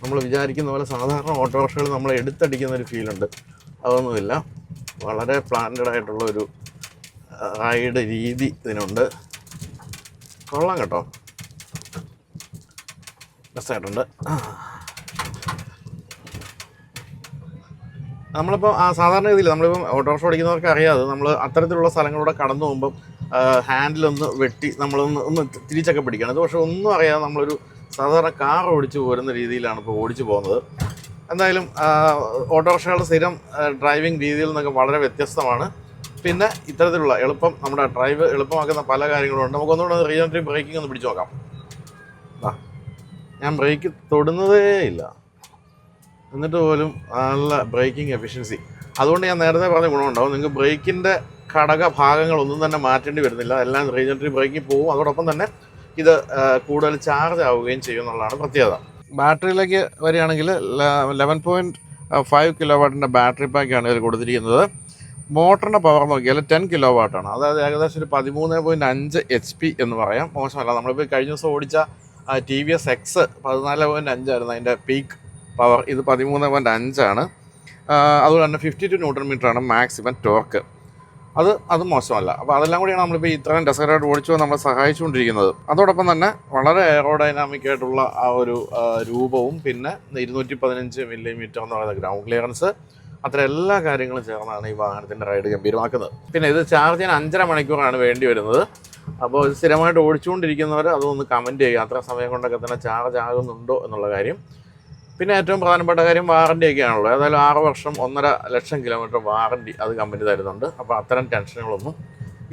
നമ്മൾ വിചാരിക്കുന്ന പോലെ സാധാരണ ഓട്ടോറിക്ഷകൾ നമ്മൾ എടുത്തടിക്കുന്നൊരു ഫീലുണ്ട്, അതൊന്നുമില്ല. വളരെ പ്ലാൻഡ് ആയിട്ടുള്ള ഒരു റൈഡ് രീതി ഇതിനുണ്ട്. കൊള്ളാം കേട്ടോ, രസമായിട്ടുണ്ട്. നമ്മളിപ്പോൾ സാധാരണ രീതിയിൽ നമ്മളിപ്പം ഓട്ടോറിക്ഷ ഓടിക്കുന്നവർക്ക് അറിയാതെ നമ്മൾ അത്തരത്തിലുള്ള സ്ഥലങ്ങളിലൂടെ കടന്നു പോകുമ്പം ഹാൻഡിലൊന്ന് വെട്ടി നമ്മളൊന്ന് തിരിച്ചൊക്കെ പിടിക്കണം. ഇത് പക്ഷേ ഒന്നും അറിയാതെ നമ്മളൊരു സാധാരണ കാർ ഓടിച്ച് പോരുന്ന രീതിയിലാണ് ഇപ്പോൾ ഓടിച്ചു പോകുന്നത്. എന്തായാലും ഓട്ടോറിക്ഷകളുടെ സ്ഥിരം ഡ്രൈവിംഗ് രീതിയിൽ നിന്നൊക്കെ വളരെ വ്യത്യസ്തമാണ്. പിന്നെ ഇത്തരത്തിലുള്ള എളുപ്പം, നമ്മുടെ ഡ്രൈവ് എളുപ്പമാക്കുന്ന പല കാര്യങ്ങളുണ്ട്. നമുക്കൊന്നുകൂടെ റീജനറേറ്റീവ് ബ്രേക്കിംഗ് ഒന്ന് പിടിച്ചു നോക്കാം. ഞാൻ ബ്രേക്ക് തൊടുന്നതേ ഇല്ല, എന്നിട്ട് പോലും നല്ല ബ്രേക്കിംഗ് എഫിഷ്യൻസി. അതുകൊണ്ട് ഞാൻ നേരത്തെ പറഞ്ഞ ഗുണമുണ്ടാവും, നിങ്ങൾക്ക് ബ്രേക്കിൻ്റെ ഘടകഭാഗങ്ങളൊന്നും തന്നെ മാറ്റേണ്ടി വരുന്നില്ല, എല്ലാം റീജനറേറ്റീവ് ബ്രേക്കിൽ പോകും. അതോടൊപ്പം തന്നെ ഇത് കൂടുതൽ ചാർജ് ആവുകയും ചെയ്യും എന്നുള്ളതാണ് പ്രത്യേകത. ബാറ്ററിയിലേക്ക് വരികയാണെങ്കിൽ 11.5 കിലോ വാട്ടിൻ്റെ ബാറ്ററി പാക്കാണ് ഇതിൽ കൊടുത്തിരിക്കുന്നത്. മോട്ടറിൻ്റെ പവർ നോക്കിയാൽ 10 കിലോ വാട്ടാണ്, അതായത് ഏകദേശം ഒരു 13.5 HP എന്ന് പറയാം. മോശമല്ല. നമ്മളിപ്പോൾ കഴിഞ്ഞ ദിവസം ഓടിച്ച TVS X 14.5 ആയിരുന്നു അതിൻ്റെ പീക്ക് പവർ. ഇത് 13.5 ആണ്. അതുപോലെ തന്നെ 52 ന്യൂട്ടൺ മീറ്ററാണ് മാക്സിമം ടോർക്ക്. അത് മോശമല്ല. അപ്പോൾ അതെല്ലാം കൂടിയാണ് നമ്മളിപ്പോൾ ഇത്രയും രസകരമായിട്ട് ഓടിച്ചു നമ്മളെ സഹായിച്ചുകൊണ്ടിരിക്കുന്നത്. അതോടൊപ്പം തന്നെ വളരെ എയറോഡൈനാമിക് ആയിട്ടുള്ള ആ ഒരു രൂപവും, പിന്നെ 215 മില്ലിമീറ്റർ എന്ന് പറയുന്ന ഗ്രൗണ്ട് ക്ലിയറൻസ്, അത്ര എല്ലാ കാര്യങ്ങളും ചേർന്നാണ് ഈ വാഹനത്തിൻ്റെ റൈഡ് ഗംഭീരമാക്കുന്നത്. പിന്നെ ഇത് ചാർജ് ചെയ്യാൻ 5.5 മണിക്കൂറാണ് വേണ്ടി വരുന്നത്. അപ്പോൾ ഇത് സ്ഥിരമായിട്ട് ഓടിച്ചുകൊണ്ടിരിക്കുന്നവർ അതൊന്ന് കമൻറ്റ് ചെയ്യുക, അത്ര സമയം കൊണ്ടൊക്കെ തന്നെ ചാർജ് ആകുന്നുണ്ടോ എന്നുള്ള കാര്യം. പിന്നെ ഏറ്റവും പ്രധാനപ്പെട്ട കാര്യം വാറൻറ്റിയൊക്കെ ആണല്ലോ. ഏതായാലും 6 വർഷം 1.5 ലക്ഷം കിലോമീറ്റർ വാറൻറ്റി അത് കമ്പനി തരുന്നുണ്ട്. അപ്പോൾ അത്തരം ടെൻഷനുകളൊന്നും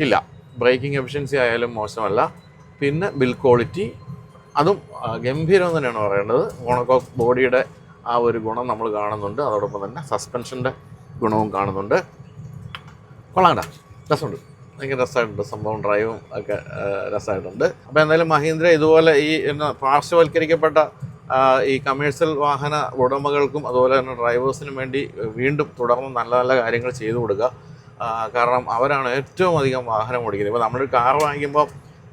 ഇല്ല. ബ്രേക്കിംഗ് എഫിഷ്യൻസി ആയാലും മോശമല്ല. പിന്നെ ബിൽ ക്വാളിറ്റി അതും ഗംഭീരം തന്നെയാണ് പറയേണ്ടത്. മോണോകോക്ക് ബോഡിയുടെ ആ ഒരു ഗുണം നമ്മൾ കാണുന്നുണ്ട്. അതോടൊപ്പം തന്നെ സസ്പെൻഷൻ്റെ ഗുണവും കാണുന്നുണ്ട്. കൊള്ളാണ്ട, രസമുണ്ട്, ഭയങ്കര രസമായിട്ടുണ്ട്. സംഭവം ഡ്രൈവും ഒക്കെ രസമായിട്ടുണ്ട്. അപ്പോൾ എന്തായാലും മഹീന്ദ്ര ഇതുപോലെ ഈ പാർശ്വവൽക്കരിക്കപ്പെട്ട ഈ കമേഴ്ഷ്യൽ വാഹന ഉടമകൾക്കും അതുപോലെ തന്നെ ഡ്രൈവേഴ്സിനും വേണ്ടി വീണ്ടും തുടർന്ന് നല്ല നല്ല കാര്യങ്ങൾ ചെയ്തു കൊടുക്കുക. കാരണം അവരാണ് ഏറ്റവും അധികം വാഹനം ഓടിക്കുന്നത്. ഇപ്പോൾ നമ്മളൊരു കാർ വാങ്ങിക്കുമ്പോൾ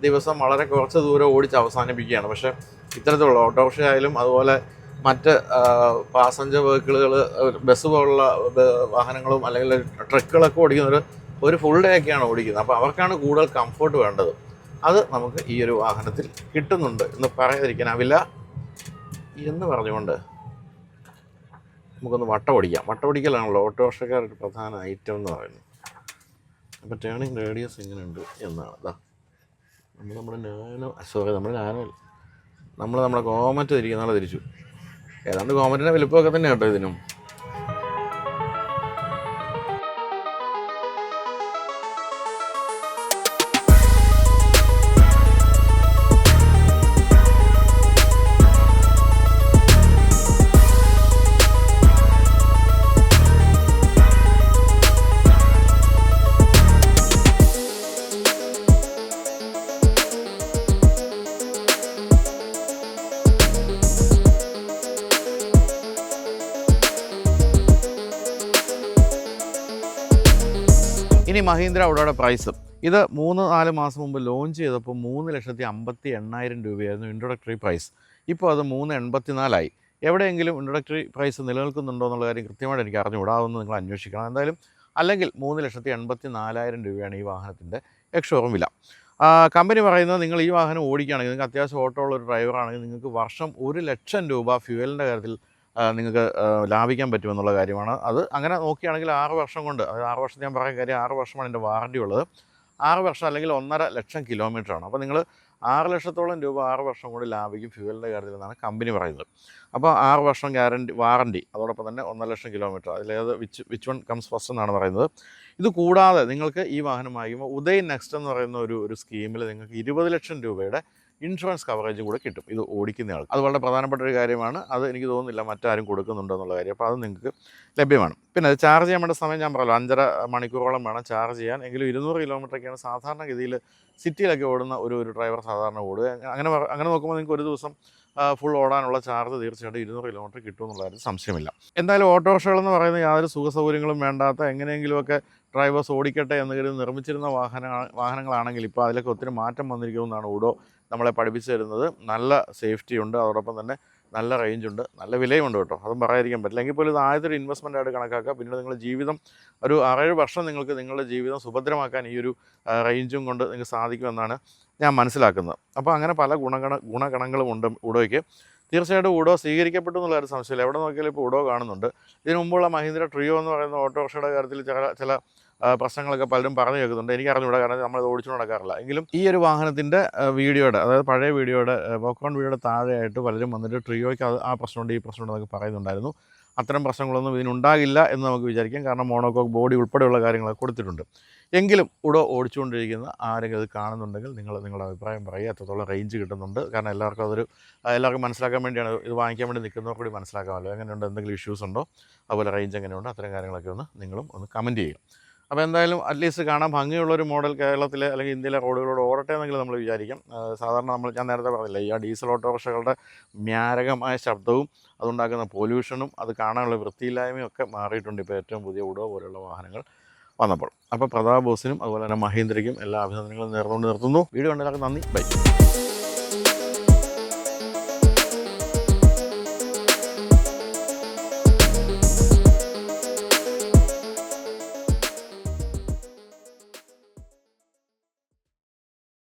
ദിവസം വളരെ കുറച്ച് ദൂരം ഓടിച്ച് അവസാനിപ്പിക്കുകയാണ്. പക്ഷേ ഇത്തരത്തിലുള്ള ഓട്ടോറിക്ഷ ആയാലും അതുപോലെ മറ്റ് പാസഞ്ചർ വെഹിക്കിളുകൾ, ബസ് പോലുള്ള വാഹനങ്ങളും അല്ലെങ്കിൽ ട്രക്കുകളൊക്കെ ഓടിക്കുന്നവർ ഒരു ഫുൾ ഡേ ഒക്കെയാണ് ഓടിക്കുന്നത്. അപ്പോൾ അവർക്കാണ് കൂടുതൽ കംഫർട്ട് വേണ്ടത്. അത് നമുക്ക് ഈ ഒരു വാഹനത്തിൽ കിട്ടുന്നുണ്ട് എന്ന് പറയാതിരിക്കാനാവില്ല. എന്ന് പറഞ്ഞുകൊണ്ട് നമുക്കൊന്ന് വട്ടം ഓടിക്കാം. വട്ടം ഓടിക്കലാണല്ലോ ഓട്ടോറിക്ഷക്കാരുടെ പ്രധാന ഐറ്റം എന്ന് പറയുന്നത്. അപ്പോൾ ടേണിങ് റേഡിയസ് എങ്ങനെയുണ്ട് എന്നാണ്. ഇതാ നമ്മുടെ നാനോ, സോറി നമ്മുടെ കോമറ്റ് തിരിക്കുന്നാളെ തിരിച്ചു. ഏതാണ്ട് കോമറ്റിൻ്റെ വലുപ്പമൊക്കെ തന്നെ കേട്ടോ ഇതിനും. ഇനി മഹീന്ദ്ര ഉഡോയുടെ പ്രൈസ്. ഇത് 3-4 മാസം മുമ്പ് ലോഞ്ച് ചെയ്തപ്പോൾ 3,58,000 രൂപയായിരുന്നു ഇൻട്രൊഡക്ടറി പ്രൈസ്. ഇപ്പോൾ അത് 3,84,000. എവിടെയെങ്കിലും ഇൻട്രൊഡക്ടറി പ്രൈസ് നിലനിൽക്കുന്നുണ്ടോ എന്നുള്ള കാര്യം കൃത്യമായിട്ട് എനിക്ക് അറിഞ്ഞുകൂടാ. അതൊന്ന് നിങ്ങൾ അന്വേഷിക്കണം എന്തായാലും. അല്ലെങ്കിൽ 3,84,000 രൂപയാണ് ഈ വാഹനത്തിൻ്റെ എക്സ്-ഷോറൂം വില. കമ്പനി പറയുന്നത് നിങ്ങൾ ഈ വാഹനം ഓടിക്കുകയാണെങ്കിൽ, നിങ്ങൾക്ക് അത്യാവശ്യം ഓട്ടോ ഉള്ളൊരു ഡ്രൈവറാണെങ്കിൽ നിങ്ങൾക്ക് വർഷം 1,00,000 രൂപ ഫ്യൂവലിൻ്റെ കാര്യത്തിൽ നിങ്ങൾക്ക് ലാഭിക്കാൻ പറ്റുമെന്നുള്ള കാര്യമാണ്. അത് അങ്ങനെ നോക്കുകയാണെങ്കിൽ 6 വർഷം കൊണ്ട്, അതായത് 6 വർഷം ഞാൻ പറയാൻ കാര്യം 6 വർഷമാണ് എൻ്റെ വാറണ്ടി ഉള്ളത്. 6 വർഷം അല്ലെങ്കിൽ 1.5 ലക്ഷം കിലോമീറ്ററാണ്. അപ്പോൾ നിങ്ങൾ 6 ലക്ഷത്തോളം രൂപ 6 വർഷം കൊണ്ട് ലാഭിക്കും ഫ്യൂവലിൻ്റെ കാര്യത്തിൽ എന്നാണ് കമ്പനി പറയുന്നത്. അപ്പോൾ 6 വർഷം വാറണ്ടി, അതോടൊപ്പം തന്നെ 1.5 ലക്ഷം കിലോമീറ്റർ, അതിലേത് വിച്ച് വൺ കംസ് ഫസ്റ്റ് എന്നാണ് പറയുന്നത്. ഇത് കൂടാതെ നിങ്ങൾക്ക് ഈ വാഹനം വാങ്ങിക്കുമ്പോൾ ഉദയ് നെക്സ്റ്റ് എന്ന് പറയുന്ന ഒരു സ്കീമിൽ നിങ്ങൾക്ക് 20 ലക്ഷം രൂപയുടെ ഇൻഷുറൻസ് കവറേജും കൂടെ കിട്ടും ഇത് ഓടിക്കുന്നയാൾ. അത് വളരെ പ്രധാനപ്പെട്ട ഒരു കാര്യമാണ്. അത് എനിക്ക് തോന്നുന്നില്ല മറ്റാരും കൊടുക്കുന്നുണ്ടോ എന്നുള്ള കാര്യം. അപ്പോൾ അത് നിങ്ങൾക്ക് ലഭ്യമാണ്. പിന്നെ അത് ചാർജ് ചെയ്യാൻ വേണ്ട സമയം ഞാൻ പറയല്ലോ, 5.5 മണിക്കൂറോളം വേണം ചാർജ് ചെയ്യാൻ. എങ്കിലും 200 കിലോമീറ്ററൊക്കെയാണ് സാധാരണഗതിയിൽ സിറ്റിയിലൊക്കെ ഓടുന്ന ഒരു ഡ്രൈവർ സാധാരണ ഓടുക. അങ്ങനെ നോക്കുമ്പോൾ നിങ്ങൾക്ക് ഒരു ദിവസം ഫുൾ ഓടാനുള്ള ചാർജ് തീർച്ചയായിട്ടും 200 കിലോമീറ്റർ കിട്ടുമെന്നുള്ള കാര്യം സംശയമില്ല. എന്തായാലും ഓട്ടോറിക്ഷകളെന്ന് പറയുന്നത് യാതൊരു സുഖ സൗകര്യങ്ങളും വേണ്ടാത്ത, എങ്ങനെയെങ്കിലുമൊക്കെ ഡ്രൈവേഴ്സ് ഓടിക്കട്ടെ എന്ന് കരുതി നിർമ്മിച്ചിരുന്ന വാഹനങ്ങളാണെങ്കിൽ ഇപ്പോൾ അതിലൊക്കെ ഒത്തിരി മാറ്റം വന്നിരിക്കുമെന്നാണ് ഉഡോ നമ്മളെ പഠിപ്പിച്ചു തരുന്നത്. നല്ല സേഫ്റ്റി ഉണ്ട്, അതോടൊപ്പം തന്നെ നല്ല റേഞ്ചുണ്ട്, നല്ല വിലയുമുണ്ട് കേട്ടോ. അതും പറയാതിരിക്കാൻ പറ്റില്ല. എങ്കിൽ പോലും ഇത് ആദ്യത്തെ ഒരു ഇൻവെസ്റ്റ്മെൻ്റ് ആയിട്ട് കണക്കാക്കുക. പിന്നീട് നിങ്ങളുടെ ജീവിതം ഒരു 6-7 വർഷം നിങ്ങൾക്ക് നിങ്ങളുടെ ജീവിതം സുഭദ്രമാക്കാൻ ഈ ഒരു റേഞ്ചും കൊണ്ട് നിങ്ങൾക്ക് സാധിക്കുമെന്നാണ് ഞാൻ മനസ്സിലാക്കുന്നത്. അപ്പോൾ അങ്ങനെ പല ഗുണഗണങ്ങളും ഉണ്ട് ഉഡോയ്ക്ക്. തീർച്ചയായിട്ടും ഉഡോ സ്വീകരിക്കപ്പെട്ടു എന്നുള്ള ഒരു സംശയമില്ല. എവിടെ നോക്കിയാലും ഇപ്പോൾ ഉഡോ കാണുന്നുണ്ട്. ഇതിനു മുമ്പുള്ള മഹീന്ദ്ര ട്രിയോ എന്ന് പറയുന്ന ഓട്ടോറിക്ഷയുടെ കാര്യത്തിൽ ചില പ്രശ്നങ്ങളൊക്കെ പലരും പറഞ്ഞു കേൾക്കുന്നുണ്ട്. എനിക്ക് അറിഞ്ഞുകൂടാ, കാരണം നമ്മളത് ഓടിച്ചു നടക്കാറില്ല. എങ്കിലും ഈ ഒരു വാഹനത്തിൻ്റെ വീഡിയോയുടെ, അതായത് പഴയ വീഡിയോയുടെ പോപ്കോൺ വീഡിയോയുടെ താഴെയായിട്ട് പലരും വന്നിട്ട് ട്രിയോയ്ക്ക് ആ പ്രശ്നമുണ്ട് ഈ പ്രശ്നമുണ്ട് എന്നൊക്കെ പറയുന്നുണ്ടായിരുന്നു. അത്തരം പ്രശ്നങ്ങളൊന്നും ഇതിനുണ്ടാകില്ല എന്ന് നമുക്ക് വിചാരിക്കാം. കാരണം മോണോകോക്ക് ബോഡി ഉൾപ്പെടെയുള്ള കാര്യങ്ങളൊക്കെ കൊടുത്തിട്ടുണ്ട്. എങ്കിലും ഉഡോ ഓടിച്ചുകൊണ്ടിരിക്കുന്ന ആരെങ്കിലും അത് കാണുന്നുണ്ടെങ്കിൽ നിങ്ങളുടെ അഭിപ്രായം പറയുക. എത്രത്തോളം റേഞ്ച് കിട്ടുന്നുണ്ട്. കാരണം എല്ലാവർക്കും മനസ്സിലാക്കാൻ വേണ്ടിയാണ് ഇത് വാങ്ങിക്കാൻ വേണ്ടി നിൽക്കുന്നവർക്ക് കൂടി മനസ്സിലാക്കാമല്ലോ. എങ്ങനെയുണ്ട്, എന്തെങ്കിലും ഇഷ്യൂസ് ഉണ്ടോ, അതുപോലെ റേഞ്ച് എങ്ങനെയുണ്ട്, അത്തരം കാര്യങ്ങളൊക്കെ നിങ്ങളും ഒന്ന് കമൻറ്റ് ചെയ്യുക. അപ്പോൾ എന്തായാലും അറ്റ്ലീസ്റ്റ് കാണാൻ ഭംഗിയുള്ളൊരു മോഡൽ കേരളത്തിലെ അല്ലെങ്കിൽ ഇന്ത്യയിലെ റോഡുകളോട് ഓടട്ടെ എന്നെങ്കിലും നമ്മൾ വിചാരിക്കാം. സാധാരണ ഞാൻ നേരത്തെ പറഞ്ഞില്ല, ഈ ഡീസൽ ഓട്ടോറിക്ഷകളുടെ മാരകമായ ശബ്ദവും അതുണ്ടാക്കുന്ന പൊല്യൂഷനും അത് കാണാനുള്ള വൃത്തിയില്ലായ്മയും ഒക്കെ മാറിയിട്ടുണ്ട് ഇപ്പോൾ ഏറ്റവും പുതിയ ഉഡോ പോലെയുള്ള വാഹനങ്ങൾ വന്നപ്പോൾ. അപ്പോൾ പ്രതാപ് ബോസിനും അതുപോലെ തന്നെ മഹീന്ദ്രയ്ക്കും എല്ലാ അഭിനന്ദനങ്ങളും നേർന്നുകൊണ്ട് നിർത്തുന്നു. വീഡിയോ കണ്ടതിനൊക്കെ നന്ദി. ബൈ.